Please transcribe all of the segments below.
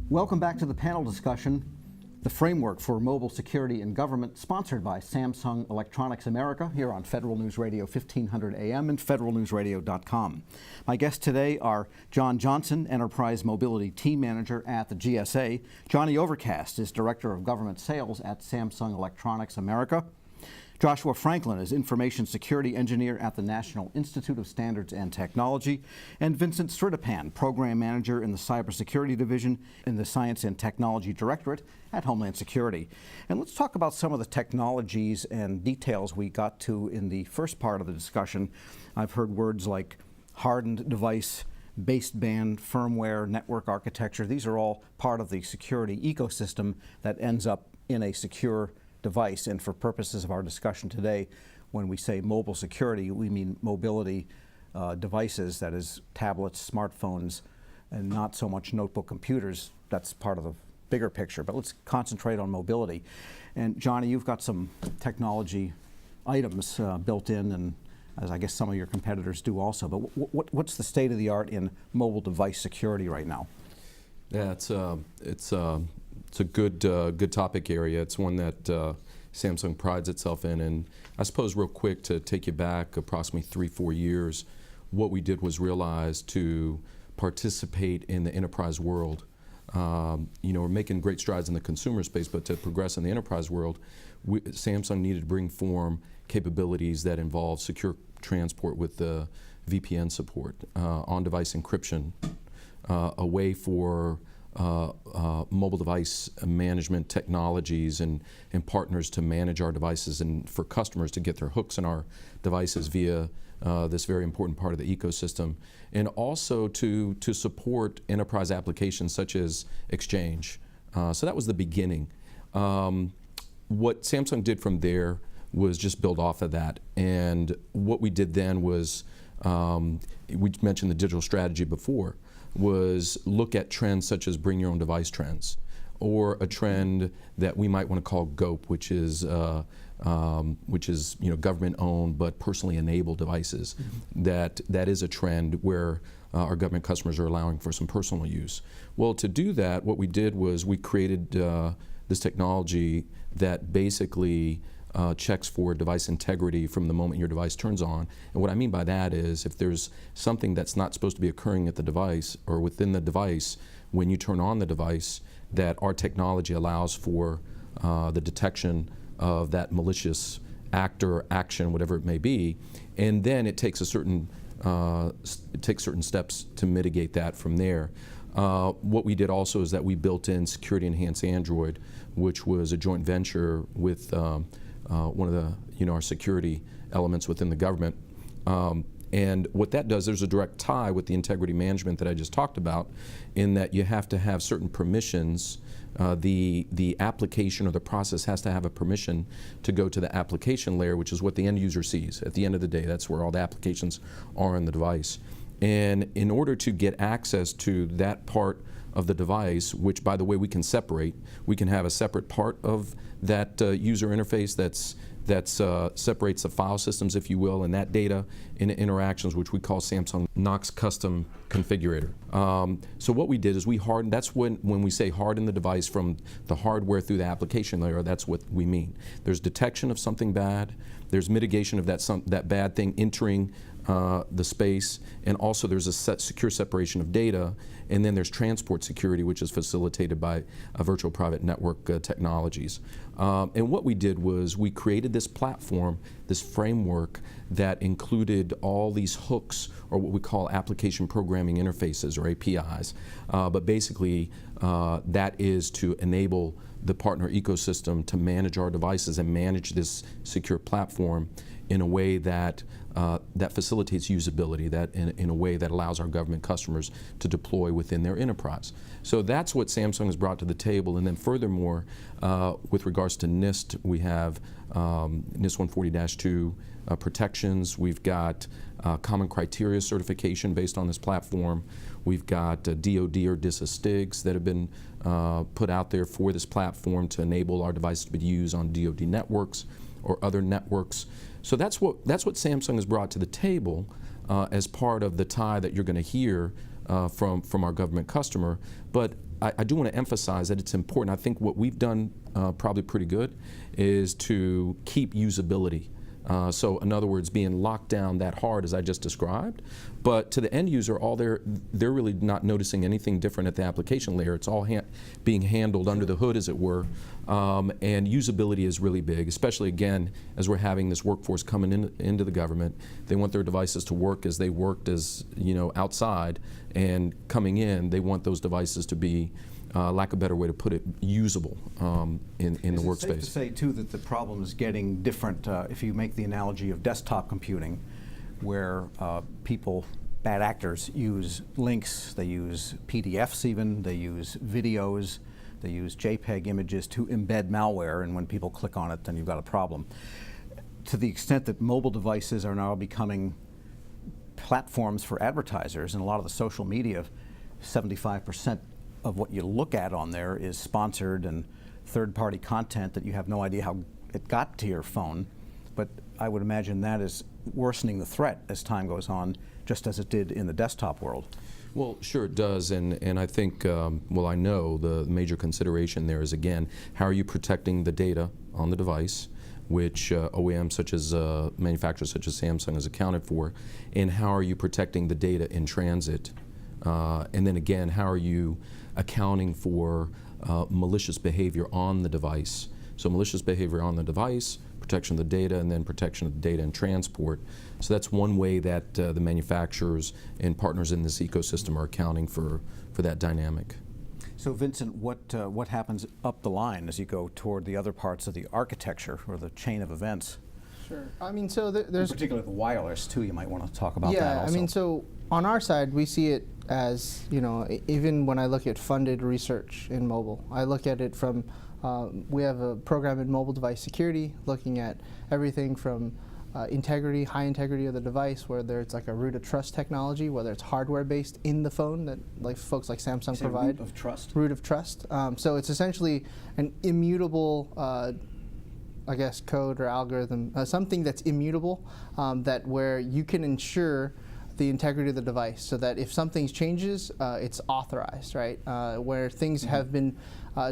Welcome back to the panel discussion, the framework for mobile security in government, sponsored by Samsung Electronics America, here on Federal News Radio 1500 AM and federalnewsradio.com. My guests today are John Johnson, Enterprise Mobility Team Manager at the GSA. Johnny Overcast is Director of Government Sales at Samsung Electronics America. Joshua Franklin is Information Security Engineer at the National Institute of Standards and Technology, and Vincent Sritipan, Program Manager in the Cybersecurity Division in the Science and Technology Directorate at Homeland Security. And let's talk about some of the technologies and details we got to in the first part of the discussion. I've heard words like hardened device, baseband, firmware, network architecture. These are all part of the security ecosystem that ends up in a secure device. And for purposes of our discussion today, when we say mobile security, we mean mobility devices, that is tablets, smartphones, and not so much notebook computers. That's part of the bigger picture, but let's concentrate on mobility. And Johnny, you've got some technology items built in, and as I guess some of your competitors do also, but what's the state of the art in mobile device security right now? Yeah, it's a good topic area. It's one that Samsung prides itself in. And I suppose real quick, to take you back approximately 3-4 years, what we did was realize to participate in the enterprise world. We're making great strides in the consumer space, but to progress in the enterprise world, Samsung needed to bring form capabilities that involve secure transport with the VPN support, on-device encryption, a way for mobile device management technologies and partners to manage our devices, and for customers to get their hooks in our devices via this very important part of the ecosystem, and also to support enterprise applications such as Exchange. So that was the beginning. What Samsung did from there was just build off of that. And what we did then was, we mentioned the digital strategy before, was look at trends such as bring your own device trends, or a trend that we might want to call GOPE, which is government owned but personally enabled devices. Mm-hmm. That is a trend where our government customers are allowing for some personal use. Well, to do that, what we did was we created this technology that basically checks for device integrity from the moment your device turns on. And what I mean by that is if there's something that's not supposed to be occurring at the device or within the device when you turn on the device, that our technology allows for the detection of that malicious act or action, whatever it may be, and then it takes certain steps to mitigate that from there. What we did also is that we built in Security Enhanced Android, which was a joint venture with one of the our security elements within the government. And what that does, there's a direct tie with the integrity management that I just talked about, in that you have to have certain permissions. The application or the process has to have a permission to go to the application layer, which is what the end user sees. At the end of the day, that's where all the applications are in the device. And in order to get access to that part of the device, which, by the way, we can separate. We can have a separate part of that user interface that separates the file systems, if you will, and that data in interactions, which we call Samsung Knox Custom Configurator. So what we did is we hardened. That's when we say harden the device from the hardware through the application layer. That's what we mean. There's detection of something bad. There's mitigation of that bad thing entering the space, and also there's a secure separation of data, and then there's transport security, which is facilitated by virtual private network technologies. And what we did was we created this platform, this framework that included all these hooks, or what we call application programming interfaces, or APIs. But basically, that is to enable the partner ecosystem to manage our devices and manage this secure platform in a way that that facilitates usability, that in a way that allows our government customers to deploy within their enterprise. So that's what Samsung has brought to the table. And then furthermore, with regards to NIST, we have NIST 140-2 protections. We've got common criteria certification based on this platform. We've got DoD or DISA STIGs that have been put out there for this platform to enable our devices to be used on DoD networks or other networks. So that's what Samsung has brought to the table as part of the tie that you're going to hear from our government customer. But I do want to emphasize that it's important. I think what we've done probably pretty good is to keep usability. So in other words, being locked down that hard as I just described, but to the end user, they're really not noticing anything different at the application layer. It's all being handled under the hood, as it were, and usability is really big, especially again as we're having this workforce coming into the government. They want their devices to work as they worked as outside, and coming in, they want those devices to be, lack of a better way to put it, usable in the workspace. Is it safe to say, too, that the problem is getting different if you make the analogy of desktop computing, where bad actors, use links, they use PDFs even, they use videos, they use JPEG images to embed malware, and when people click on it, then you've got a problem. To the extent that mobile devices are now becoming platforms for advertisers, and a lot of the social media, 75% of what you look at on there is sponsored and third-party content that you have no idea how it got to your phone. But I would imagine that is worsening the threat as time goes on, just as it did in the desktop world. Well, sure it does, and I think, well, I know the major consideration there is, again, how are you protecting the data on the device, which OEMs such as manufacturers such as Samsung has accounted for, and how are you protecting the data in transit? And then again, how are you accounting for malicious behavior on the device? So malicious behavior on the device, protection of the data, and then protection of the data in transport. So that's one way that the manufacturers and partners in this ecosystem are accounting for that dynamic. So Vincent, what happens up the line as you go toward the other parts of the architecture or the chain of events? Sure. I mean, so there's particularly the wireless too. You might want to talk about that yeah, also. I mean, so on our side, we see it as, even when I look at funded research in mobile, I look at it from, we have a program in mobile device security looking at everything from integrity, high integrity of the device, whether it's like a root of trust technology, whether it's hardware based in the phone that folks like Samsung provide. Root of trust? Root of trust. So it's essentially an immutable I guess code or algorithm, something that's immutable, that where you can ensure the integrity of the device, so that if something changes, it's authorized, right? Where things have been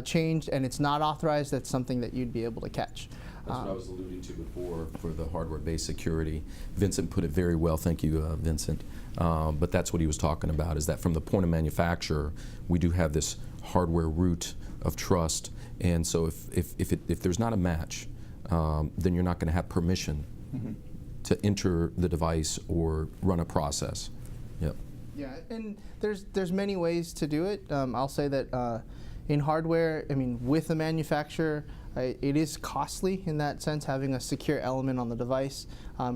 changed and it's not authorized, that's something that you'd be able to catch. That's what I was alluding to before for the hardware-based security. Vincent put it very well, thank you, Vincent. But that's what he was talking about, is that from the point of manufacturer, we do have this hardware root of trust, and so if there's not a match, then you're not going to have permission to enter the device or run a process. Yep. Yeah, and there's many ways to do it. I'll say that in hardware, I mean, with a manufacturer, it is costly in that sense. Having a secure element on the device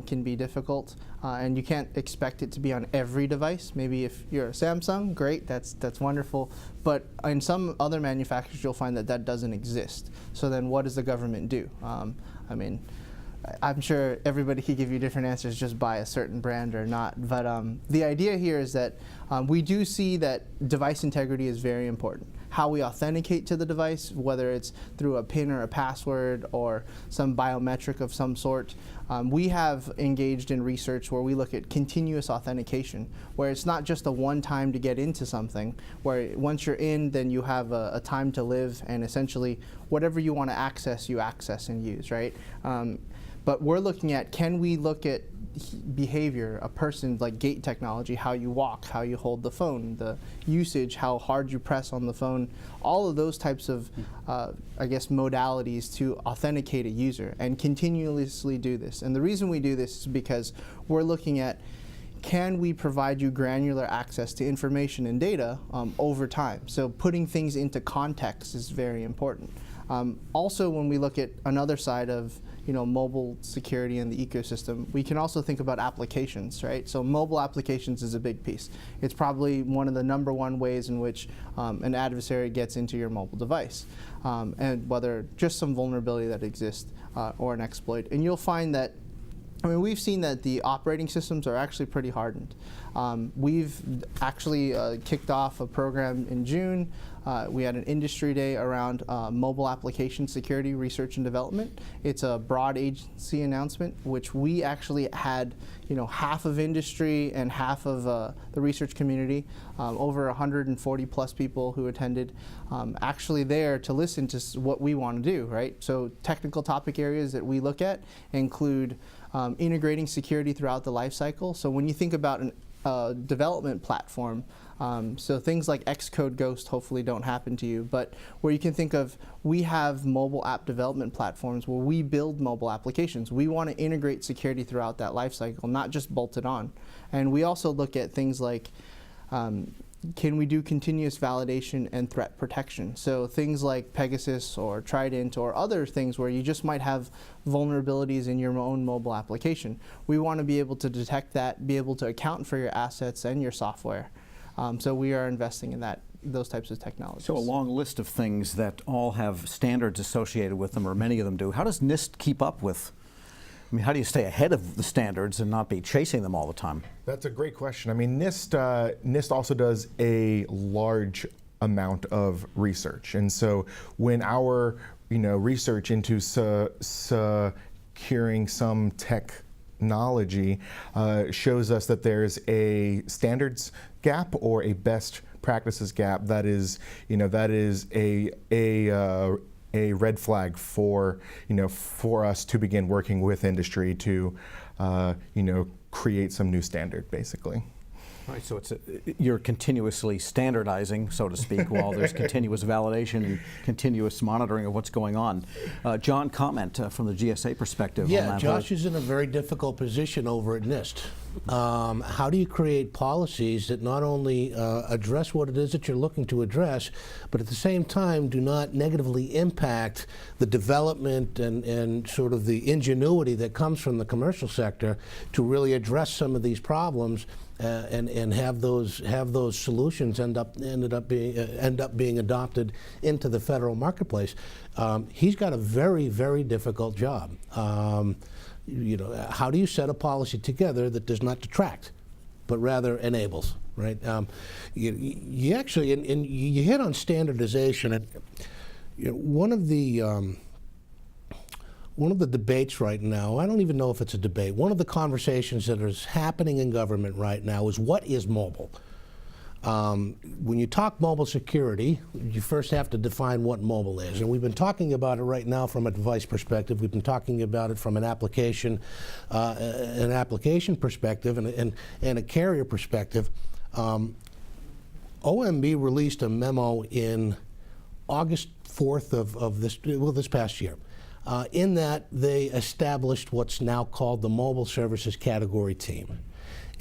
can be difficult, and you can't expect it to be on every device. Maybe if you're a Samsung, great, that's wonderful. But in some other manufacturers, you'll find that that doesn't exist. So then what does the government do? I mean, I'm sure everybody could give you different answers, just buy a certain brand or not. But the idea here is that we do see that device integrity is very important. How we authenticate to the device, whether it's through a PIN or a password or some biometric of some sort. We have engaged in research where we look at continuous authentication, where it's not just a one time to get into something, where once you're in, then you have a time to live, and essentially whatever you want to access, you access and use, right? But we're looking at, can we look at behavior, a person, like gait technology, how you walk, how you hold the phone, the usage, how hard you press on the phone, all of those types of, I guess, modalities to authenticate a user, and continuously do this. And the reason we do this is because we're looking at, can we provide you granular access to information and data over time? So putting things into context is very important. Also, when we look at another side of mobile security and the ecosystem, we can also think about applications, right? So mobile applications is a big piece. It's probably one of the #1 ways in which an adversary gets into your mobile device, and whether just some vulnerability that exists or an exploit. And you'll find that I mean, we've seen that the operating systems are actually pretty hardened. We've actually kicked off a program in June. We had an industry day around mobile application security research and development. It's a broad agency announcement, which we actually had, half of industry and half of the research community, over 140 plus people who attended, actually there to listen to what we want to do, right? So technical topic areas that we look at include integrating security throughout the life cycle. So when you think about a development platform, so things like Xcode Ghost hopefully don't happen to you, but where you can think of, we have mobile app development platforms where we build mobile applications. We want to integrate security throughout that life cycle, not just bolt it on. And we also look at things like, can we do continuous validation and threat protection? So things like Pegasus or Trident or other things where you just might have vulnerabilities in your own mobile application. We want to be able to detect that, be able to account for your assets and your software. So we are investing in those types of technologies. So a long list of things that all have standards associated with them, or many of them do. How does NIST keep up with? I mean, how do you stay ahead of the standards and not be chasing them all the time? That's a great question. I mean, NIST also does a large amount of research, and so when our research into securing some technology shows us that there's a standards gap or a best practices gap, that is a red flag for us to begin working with industry to create some new standard, basically. Right, so you're continuously standardizing, so to speak, while there's continuous validation and continuous monitoring of what's going on. John, comment from the GSA perspective on that. Josh is in a very difficult position over at NIST. How do you create policies that not only address what it is that you're looking to address, but at the same time do not negatively impact the development and sort of the ingenuity that comes from the commercial sector to really address some of these problems and have those solutions end up being adopted into the federal marketplace? He's got a very, very difficult job. How do you set a policy together that does not detract, but rather enables, right? You actually, and you hit on standardization, and one of the debates right now, I don't even know if it's a debate, one of the conversations that is happening in government right now is, what is mobile? When you talk mobile security, you first have to define what mobile is. And we've been talking about it right now from a device perspective. We've been talking about it from an application perspective and a carrier perspective. OMB released a memo in August 4th of this past year. In that, they established what's now called the Mobile Services Category Team.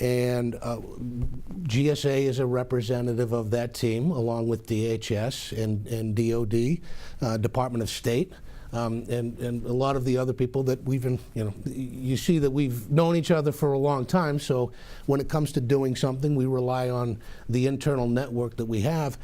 And GSA is a representative of that team, along with DHS and DOD, Department of State, and a lot of the other people that we've been, you see that we've known each other for a long time, so when it comes to doing something, we rely on the internal network that we have.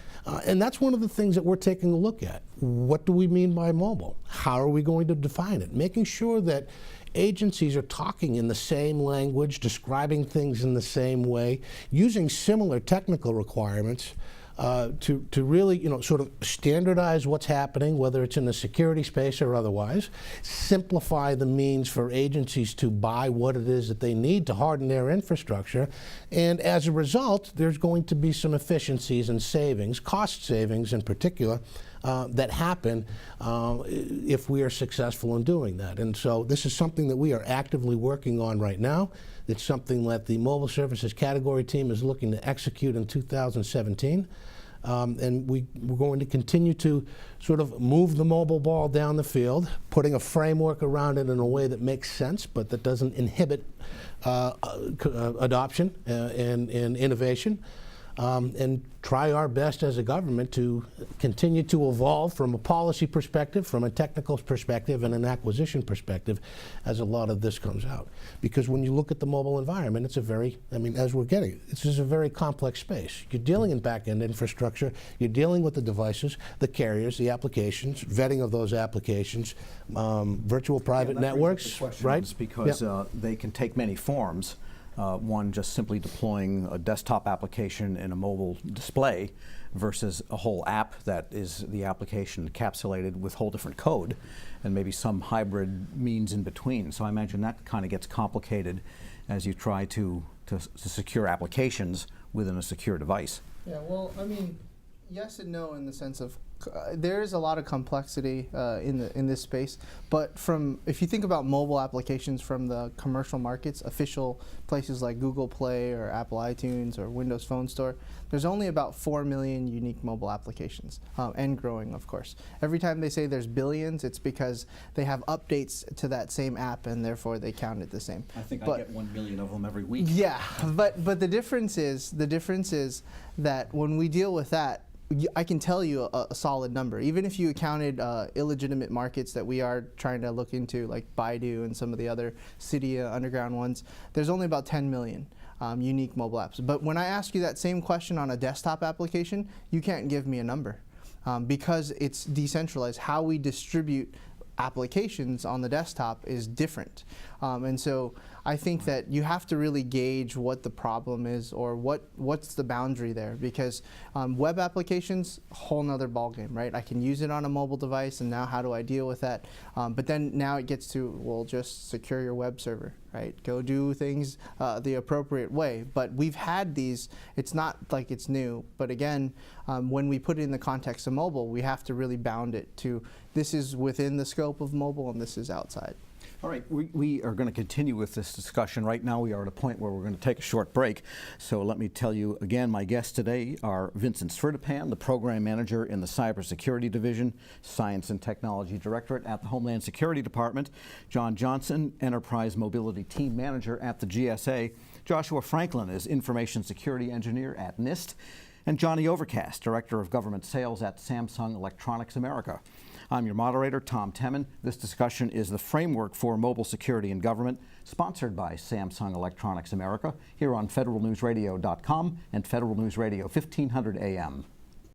And that's one of the things that we're taking a look at. What do we mean by mobile? How are we going to define it? Making sure that agencies are talking in the same language, describing things in the same way, using similar technical requirements to really, sort of standardize what's happening, whether it's in the security space or otherwise, simplify the means for agencies to buy what it is that they need to harden their infrastructure, and as a result, there's going to be some efficiencies and savings, cost savings in particular, that happen if we are successful in doing that. And so this is something that we are actively working on right now. It's something that the Mobile Services Category Team is looking to execute in 2017. And we're going to continue to sort of move the mobile ball down the field, putting a framework around it in a way that makes sense, but that doesn't inhibit adoption and innovation. and try our best as a government to continue to evolve from a policy perspective, from a technical perspective, and an acquisition perspective as a lot of this comes out. Because when you look at the mobile environment, it's a very, I mean, as we're getting, it's just a very complex space. You're dealing in back-end infrastructure, you're dealing with the devices, the carriers, the applications, vetting of those applications, virtual private networks, right? Because they can take many forms. One just simply deploying a desktop application in a mobile display versus a whole app that is the application encapsulated with whole different code and maybe some hybrid means in between. So I imagine that kind of gets complicated as you try to secure applications within a secure device. Yeah, well, I mean, yes and no in the sense of there is a lot of complexity in this space, but if you think about mobile applications from the commercial markets, official places like Google Play or Apple iTunes or Windows Phone Store, there's only about 4 million unique mobile applications, and growing, of course. Every time they say there's billions, it's because they have updates to that same app, and therefore they count it the same. I think I get 1 million of them every week. Yeah, but the difference is that when we deal with that, I can tell you a solid number. Even if you counted illegitimate markets that we are trying to look into, like Baidu and some of the other Cydia underground ones, there's only about 10 million unique mobile apps. But when I ask you that same question on a desktop application, you can't give me a number because it's decentralized. How we distribute applications on the desktop is different. And so I think that you have to really gauge what the problem is or what's the boundary there, because web applications, whole nother ballgame, right? I can use it on a mobile device, and now how do I deal with that? But then now it gets to, well, just secure your web server, right? Go do things the appropriate way. But we've had these, it's not like it's new, but again, when we put it in the context of mobile, we have to really bound it to this is within the scope of mobile and this is outside. All right, we are going to continue with this discussion. Right now we are at a point where we're going to take a short break. So let me tell you again, my guests today are Vincent Svrdipan, the Program Manager in the Cybersecurity Division, Science and Technology Directorate at the Homeland Security Department, John Johnson, Enterprise Mobility Team Manager at the GSA, Joshua Franklin is Information Security Engineer at NIST, and Johnny Overcast, Director of Government Sales at Samsung Electronics America. I'm your moderator, Tom Temin. This discussion is the framework for mobile security in government, sponsored by Samsung Electronics America, here on federalnewsradio.com and Federal News Radio 1500 AM.